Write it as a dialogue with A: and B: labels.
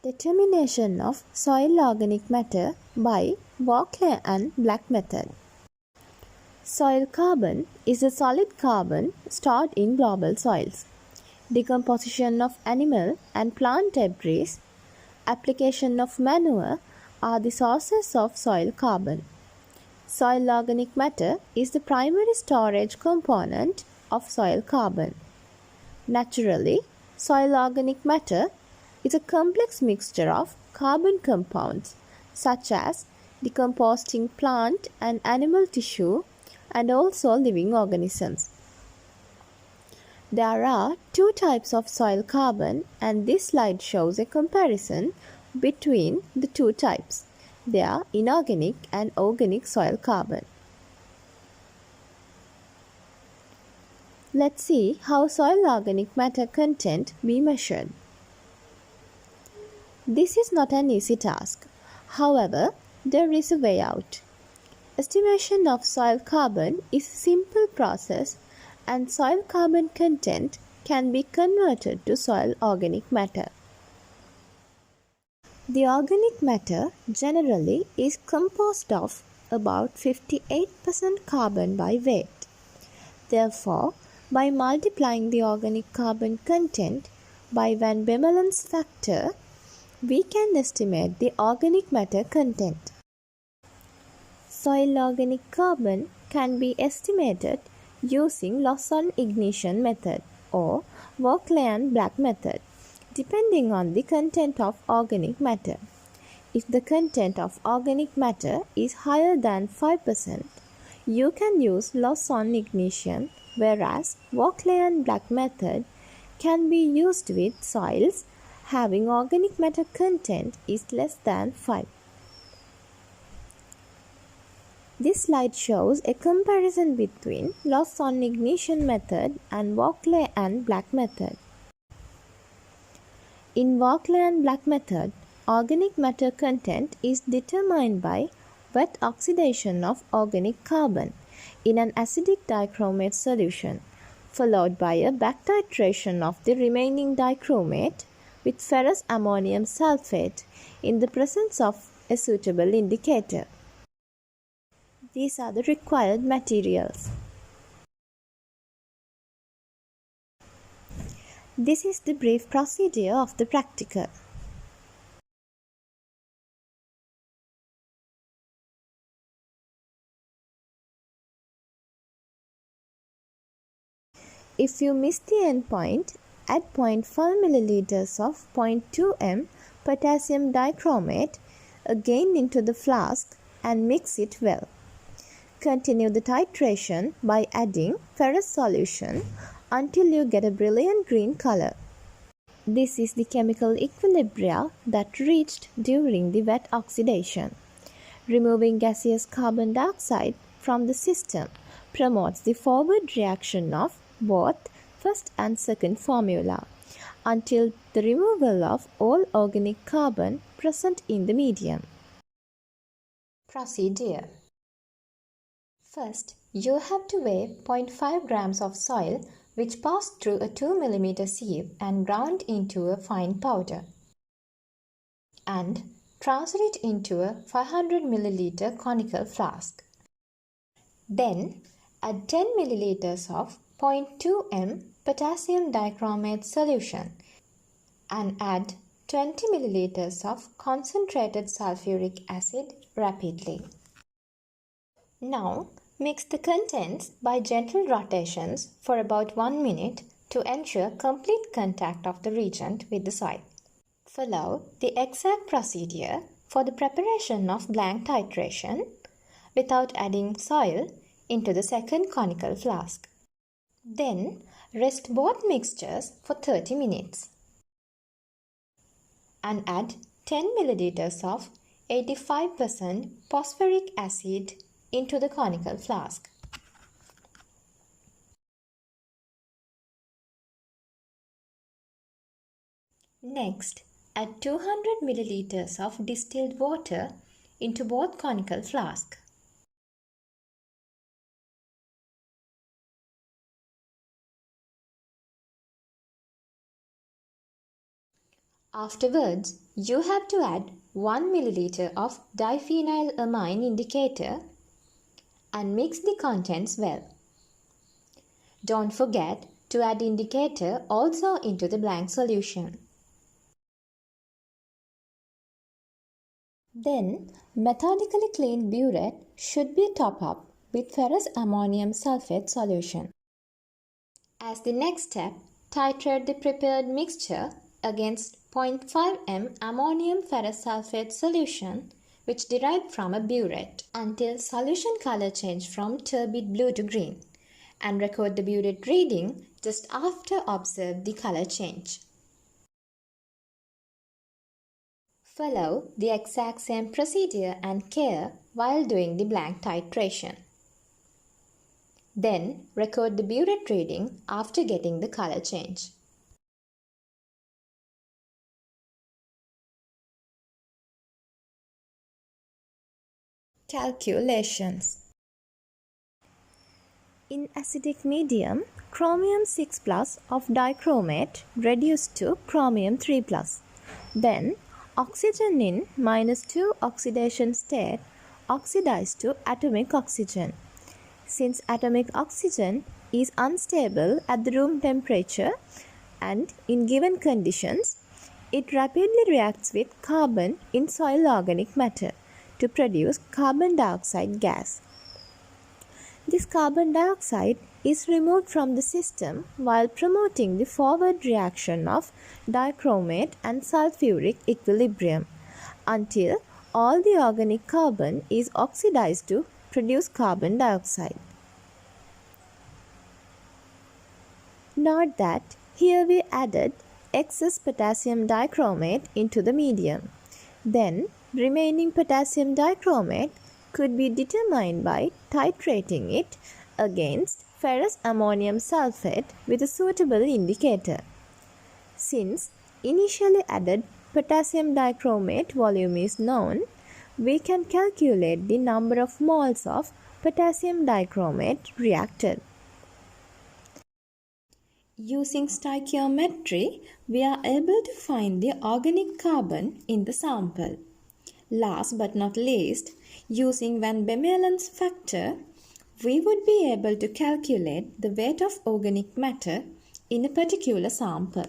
A: Determination of soil organic matter by Walkey and Black method. Soil carbon is a solid carbon stored in global soils. Decomposition of animal and plant debris, application of manure are the sources of soil carbon. Soil organic matter is the primary storage component of soil carbon. Naturally, soil organic matter is a complex mixture of carbon compounds such as decomposing plant and animal tissue and also living organisms. There are two types of soil carbon, and this slide shows a comparison between the two types. They are inorganic and organic soil carbon. Let's see how soil organic matter content be measured. This is not an easy task. However, there is a way out. Estimation of soil carbon is a simple process, and soil carbon content can be converted to soil organic matter. The organic matter generally is composed of about 58% carbon by weight. Therefore, by multiplying the organic carbon content by Van Bemelen's factor, we can estimate the organic matter content. Soil organic carbon can be estimated using loss on ignition method or Walkey and Black method, depending on the content of organic matter. If the content of organic matter is higher than 5%, you can use loss on ignition, whereas Walkey and Black method can be used with soils having organic matter content is less than 5. This slide shows a comparison between loss on ignition method and Walkey and Black method. In Walkey and Black method, organic matter content is determined by wet oxidation of organic carbon in an acidic dichromate solution, followed by a back titration of the remaining dichromate with ferrous ammonium sulfate in the presence of a suitable indicator. These are the required materials. This is the brief procedure of the practical. If you miss the end point, add 0.5 milliliters of 0.2 m potassium dichromate again into the flask and mix it well. Continue the titration by adding ferrous solution until you get a brilliant green color. This is the chemical equilibria that reached during the wet oxidation. Removing gaseous carbon dioxide from the system promotes the forward reaction of both first and second formula until the removal of all organic carbon present in the medium. Procedure. First, you have to weigh 0.5 grams of soil which passed through a 2 mm sieve and ground into a fine powder, and transfer it into a 500 ml conical flask. Then, add 10 ml of 0.2 m potassium dichromate solution and add 20 ml of concentrated sulfuric acid rapidly. Now, mix the contents by gentle rotations for about 1 minute to ensure complete contact of the reagent with the soil. Follow the exact procedure for the preparation of blank titration without adding soil into the second conical flask. Then, rest both mixtures for 30 minutes and add 10 ml of 85% phosphoric acid into the conical flask. Next, add 200 ml of distilled water into both conical flasks. Afterwards, you have to add 1 milliliter of diphenylamine indicator and mix the contents well. Don't forget to add indicator also into the blank solution. Then, methodically cleaned burette should be topped up with ferrous ammonium sulfate solution. As the next step, titrate the prepared mixture against 0.5 m ammonium ferrous sulfate solution which derived from a burette until solution color change from turbid blue to green, and record the burette reading just after observe the color change. Follow the exact same procedure and care while doing the blank titration. Then record the burette reading after getting the color change. Calculations. In acidic medium, chromium 6 plus of dichromate reduced to chromium 3 plus. Then oxygen in -2 oxidation state oxidized to atomic oxygen. Since atomic oxygen is unstable at the room temperature and in given conditions, it rapidly reacts with carbon in soil organic matter to produce carbon dioxide gas. This carbon dioxide is removed from the system while promoting the forward reaction of dichromate and sulfuric equilibrium until all the organic carbon is oxidized to produce carbon dioxide. Note that here we added excess potassium dichromate into the medium. Then remaining potassium dichromate could be determined by titrating it against ferrous ammonium sulfate with a suitable indicator. Since initially added potassium dichromate volume is known, we can calculate the number of moles of potassium dichromate reacted. Using stoichiometry, we are able to find the organic carbon in the sample. Last but not least, using van Bemelen's factor, we would be able to calculate the weight of organic matter in a particular sample.